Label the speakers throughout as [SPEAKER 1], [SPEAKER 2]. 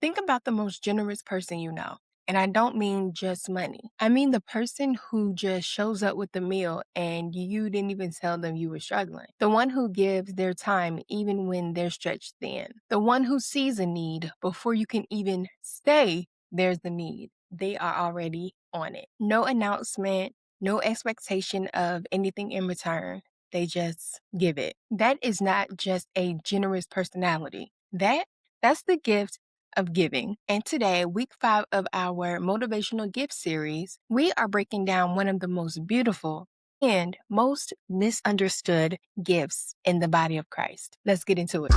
[SPEAKER 1] Think about the most generous person you know. And I don't mean just money. I mean the person who just shows up with the meal and you didn't even tell them you were struggling. The one who gives their time even when they're stretched thin. The one who sees a need before you can even say there's the need. They are already on it. No announcement, no expectation of anything in return. They just give it. That is not just a generous personality. That's the gift of giving. And today, week 5 of our Motivational Gift series, we are breaking down one of the most beautiful and most misunderstood gifts in the body of Christ. Let's get into it.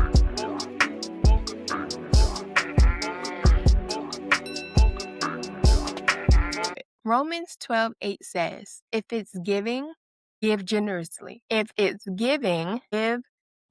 [SPEAKER 1] Romans 12:8 says, if it's giving, give generously. If it's giving, give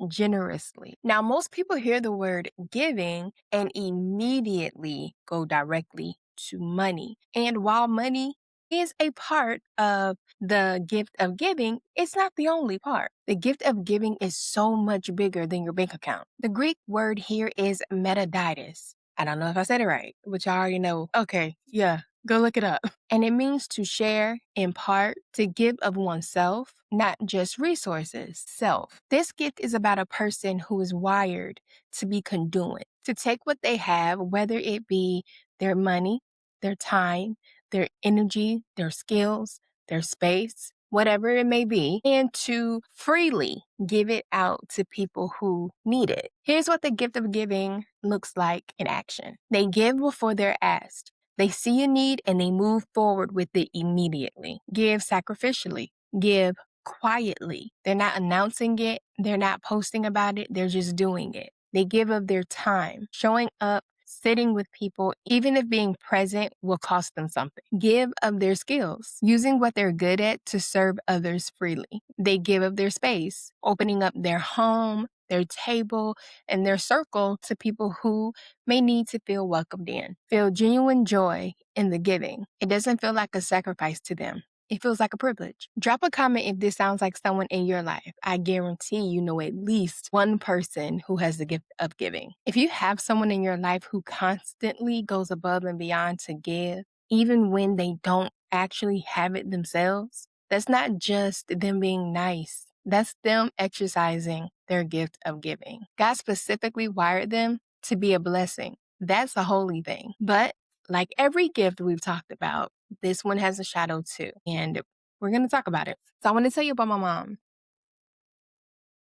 [SPEAKER 1] generously. Now, most people hear the word giving and immediately go directly to money. And while money is a part of the gift of giving, it's not the only part. The gift of giving is so much bigger than your bank account. The Greek word here is metaditis. I don't know if I said it right, which I already know. Okay, yeah, go look it up. And it means to share, impart, to give of oneself, not just resources, self. This gift is about a person who is wired to be conduit, to take what they have, whether it be their money, their time, their energy, their skills, their space, whatever it may be, and to freely give it out to people who need it. Here's what the gift of giving looks like in action. They give before they're asked. They see a need and they move forward with it immediately. Give sacrificially. Give quietly. They're not announcing it. They're not posting about it. They're just doing it. They give of their time, showing up, sitting with people, even if being present will cost them something. Give of their skills, using what they're good at to serve others freely. They give of their space, opening up their home, their table, and their circle to people who may need to feel welcomed in. Feel genuine joy in the giving. It doesn't feel like a sacrifice to them. It feels like a privilege. Drop a comment if this sounds like someone in your life. I guarantee you know at least one person who has the gift of giving. If you have someone in your life who constantly goes above and beyond to give, even when they don't actually have it themselves, that's not just them being nice. That's them exercising their gift of giving. God specifically wired them to be a blessing. That's a holy thing. But like every gift we've talked about, this one has a shadow too. And we're going to talk about it. So I want to tell you about my mom.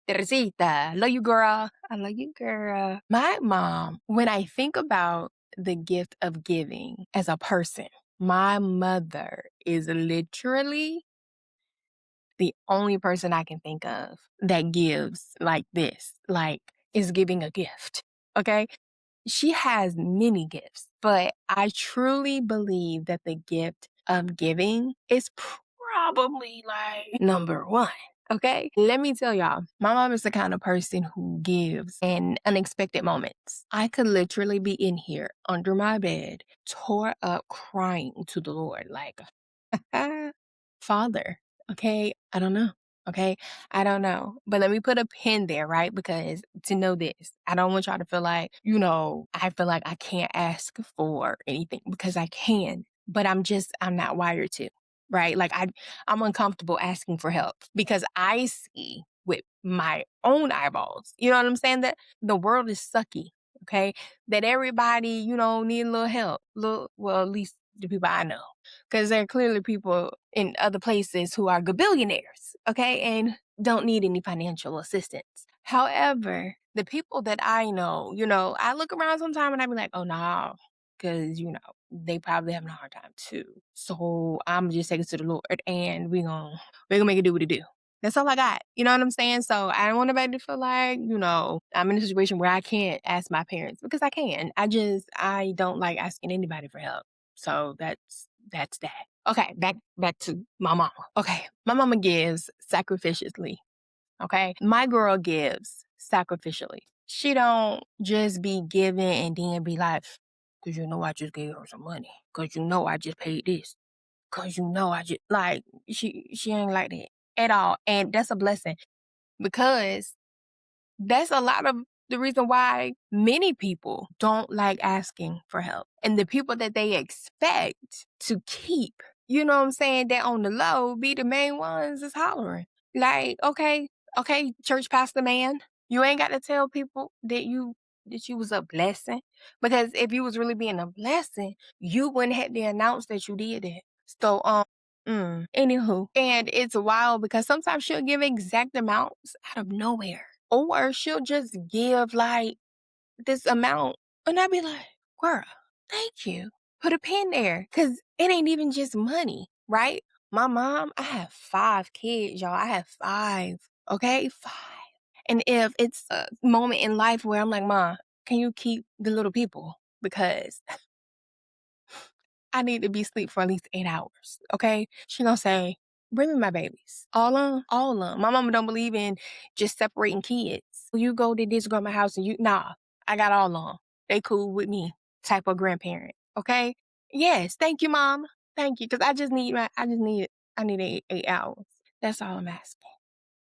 [SPEAKER 1] Teresita, love you, girl. I love you, girl. My mom, when I think about the gift of giving as a person, my mother is literally the only person I can think of that gives like this, like is giving a gift. Okay. She has many gifts, but I truly believe that the gift of giving is probably like number one. Okay. Let me tell y'all, my mom is the kind of person who gives in unexpected moments. I could literally be in here under my bed, tore up crying to the Lord, like, Father, okay, I don't know. Okay, I don't know. But let me put a pin there, right? Because to know this, I don't want y'all to feel like, I feel like I can't ask for anything because I can, but I'm not wired to, right? Like I'm uncomfortable asking for help because I see with my own eyeballs, you know what I'm saying? That the world is sucky, okay? That everybody, need a little help. Well, at least the people I know because there are clearly people in other places who are gabillionaires, okay, and don't need any financial assistance. However, the people that I know, I look around sometime and I be like, oh, no, because, they probably having a hard time too. So I'm just taking it to the Lord and we gonna make it do what it do. That's all I got. You know what I'm saying? So I don't want anybody to feel like, I'm in a situation where I can't ask my parents because I can. I don't like asking anybody for help. So that's that. Okay, back to my mama. Okay, my mama gives sacrificially. Okay, my girl gives sacrificially. She don't just be giving and then be like, cause I just gave her some money. Cause I just paid this. Cause I just like she ain't like that at all, and that's a blessing because that's a lot of the reason why many people don't like asking for help. And the people that they expect to keep, you know what I'm saying, that on the low be the main ones is hollering. Like, okay, church pastor man, you ain't got to tell people that you was a blessing. Because if you was really being a blessing, you wouldn't have to announce that you did it. So, anywho. And it's wild because sometimes she'll give exact amounts out of nowhere. Or she'll just give like this amount. And I'd be like, girl, thank you. Put a pin there. Cause it ain't even just money, right? My mom, I have 5 kids, y'all. I have 5. Okay? 5. And if it's a moment in life where I'm like, Ma, can you keep the little people? Because I need to be asleep for at least 8 hours, okay? She gonna say, bring me my babies. All of 'em? All of 'em. My mama don't believe in just separating kids. You go to this grandma house and nah, I got all of 'em. They cool with me type of grandparent, okay? Yes, thank you, mom. Thank you, because I need 8 hours. That's all I'm asking.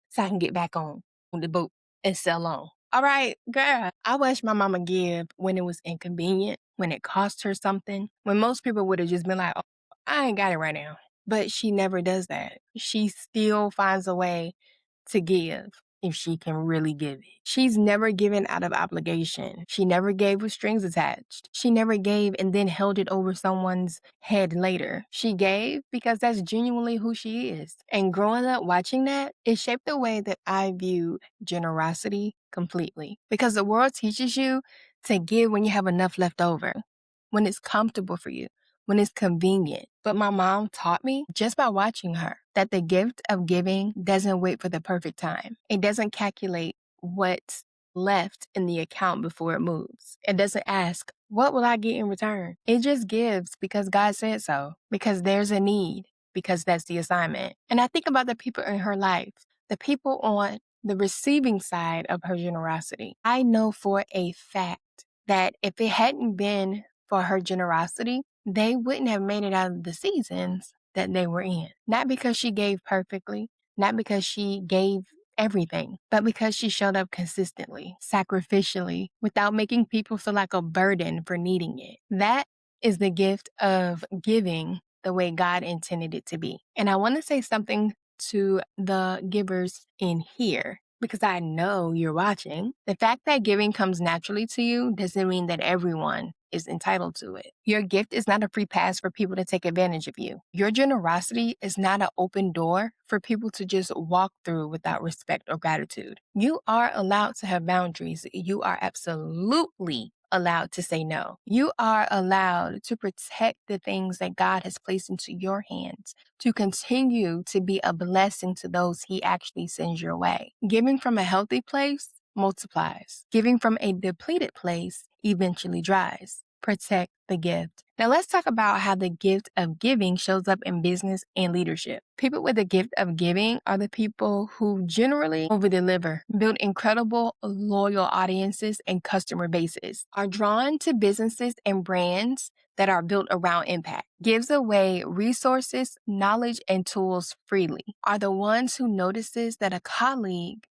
[SPEAKER 1] So I can get back on the boat and sell on. All right, girl. I watched my mama give when it was inconvenient, when it cost her something, when most people would have just been like, oh, I ain't got it right now. But she never does that. She still finds a way to give if she can really give it. She's never given out of obligation. She never gave with strings attached. She never gave and then held it over someone's head later. She gave because that's genuinely who she is. And growing up watching that, it shaped the way that I view generosity completely. Because the world teaches you to give when you have enough left over, when it's comfortable for you, when it's convenient. But my mom taught me just by watching her that the gift of giving doesn't wait for the perfect time. It doesn't calculate what's left in the account before it moves. It doesn't ask, what will I get in return? It just gives because God said so, because there's a need, because that's the assignment. And I think about the people in her life, the people on the receiving side of her generosity. I know for a fact that if it hadn't been for her generosity, they wouldn't have made it out of the seasons that they were in. Not because she gave perfectly, not because she gave everything, but because she showed up consistently, sacrificially, without making people feel like a burden for needing it. That is the gift of giving the way God intended it to be. And I want to say something to the givers in here, because I know you're watching. The fact that giving comes naturally to you doesn't mean that everyone is entitled to it. Your gift is not a free pass for people to take advantage of you. Your generosity is not an open door for people to just walk through without respect or gratitude. You are allowed to have boundaries. You are absolutely allowed to say no. You are allowed to protect the things that God has placed into your hands, to continue to be a blessing to those He actually sends your way. Giving from a healthy place multiplies. Giving from a depleted place eventually dries. Protect the gift. Now let's talk about how the gift of giving shows up in business and leadership. People with the gift of giving are the people who generally over-deliver, build incredible loyal audiences and customer bases, are drawn to businesses and brands that are built around impact, gives away resources, knowledge, and tools freely, are the ones who notices that a colleague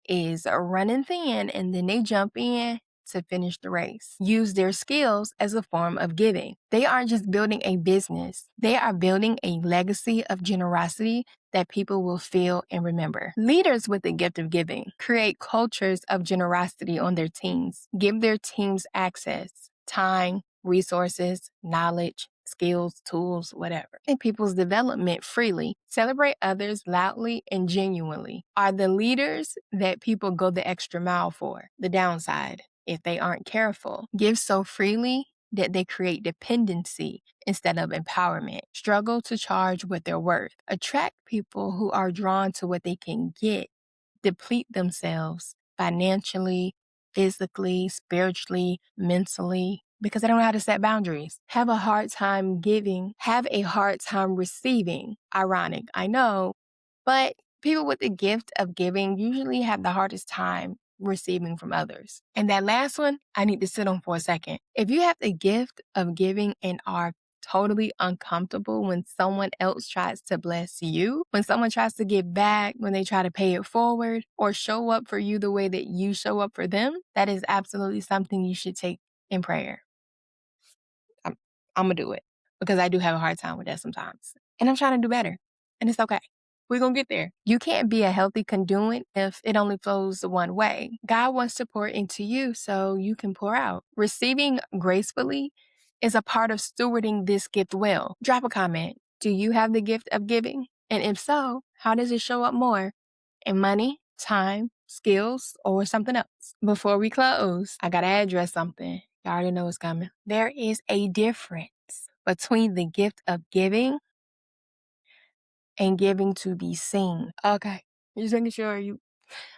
[SPEAKER 1] is running thin and then they jump in to finish the race. Use their skills as a form of giving. They aren't just building a business, they are building a legacy of generosity that people will feel and remember. Leaders with the gift of giving create cultures of generosity on their teams, give their teams access, time, resources, knowledge, skills, tools, whatever, and people's development freely. Celebrate others loudly and genuinely. Are the leaders that people go the extra mile for. The downside, if they aren't careful, give so freely that they create dependency instead of empowerment. Struggle to charge what they're worth. Attract people who are drawn to what they can get. Deplete themselves financially, physically, spiritually, mentally, because they don't know how to set boundaries. Have a hard time giving, have a hard time receiving. Ironic, I know, but people with the gift of giving usually have the hardest time receiving from others. And that last one, I need to sit on for a second. If you have the gift of giving and are totally uncomfortable when someone else tries to bless you, when someone tries to give back, when they try to pay it forward or show up for you the way that you show up for them, that is absolutely something you should take in prayer. I'm, I'm going to do it because I do have a hard time with that sometimes. And I'm trying to do better. And it's okay. We're going to get there. You can't be a healthy conduit if it only flows one way. God wants to pour into you so you can pour out. Receiving gracefully is a part of stewarding this gift well. Drop a comment. Do you have the gift of giving? And if so, how does it show up more? In money, time, skills, or something else? Before we close, I got to address something. You already know what's coming. There is a difference between the gift of giving and giving to be seen. Okay. Just making sure you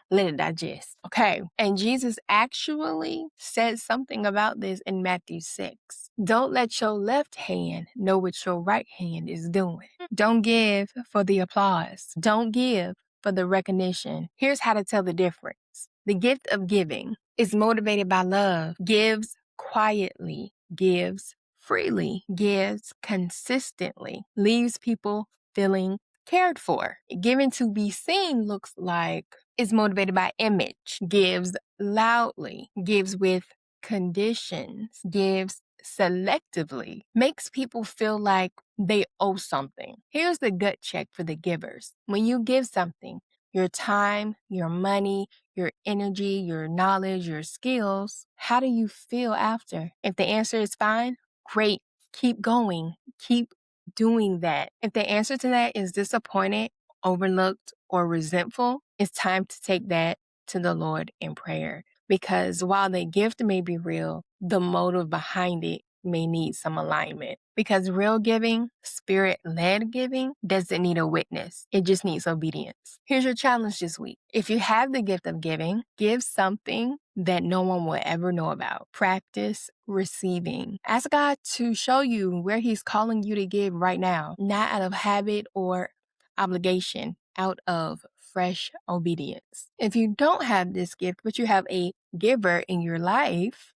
[SPEAKER 1] let it digest. Okay. And Jesus actually said something about this in Matthew 6. Don't let your left hand know what your right hand is doing. Don't give for the applause. Don't give for the recognition. Here's how to tell the difference. The gift of giving is motivated by love, gives quietly, gives freely, gives consistently, leaves people feeling cared for. Giving to be seen looks like is motivated by image, gives loudly, gives with conditions, gives selectively, makes people feel like they owe something. Here's the gut check for the givers. When you give something, your time, your money, your energy, your knowledge, your skills, how do you feel after? If the answer is fine, great. Keep going. Keep doing that. If the answer to that is disappointed, overlooked, or resentful, it's time to take that to the Lord in prayer. Because while the gift may be real, the motive behind it may need some alignment. Because real giving, spirit-led giving, doesn't need a witness. It just needs obedience. Here's your challenge this week. If you have the gift of giving, give something that no one will ever know about. Practice receiving. Ask God to show you where He's calling you to give right now, not out of habit or obligation, out of fresh obedience. If you don't have this gift, but you have a giver in your life,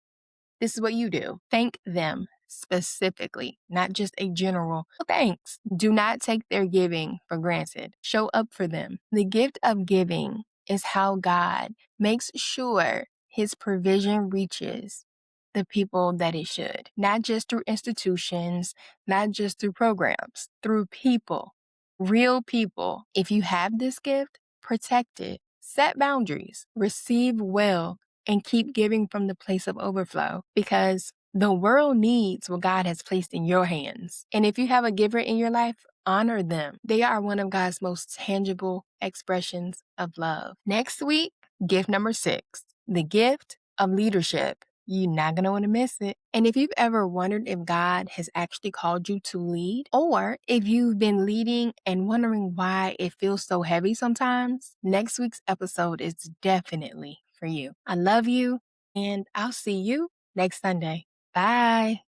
[SPEAKER 1] this is what you do. Thank them specifically, not just a general thanks. Do not take their giving for granted. Show up for them. The gift of giving is how God makes sure His provision reaches the people that it should, not just through institutions, not just through programs, through people, real people. If you have this gift, protect it, set boundaries, receive well, and keep giving from the place of overflow because the world needs what God has placed in your hands. And if you have a giver in your life, honor them. They are one of God's most tangible expressions of love. Next week, gift number 6, the gift of leadership. You're not going to want to miss it. And if you've ever wondered if God has actually called you to lead, or if you've been leading and wondering why it feels so heavy sometimes, next week's episode is definitely for you. I love you, and I'll see you next Sunday. Bye.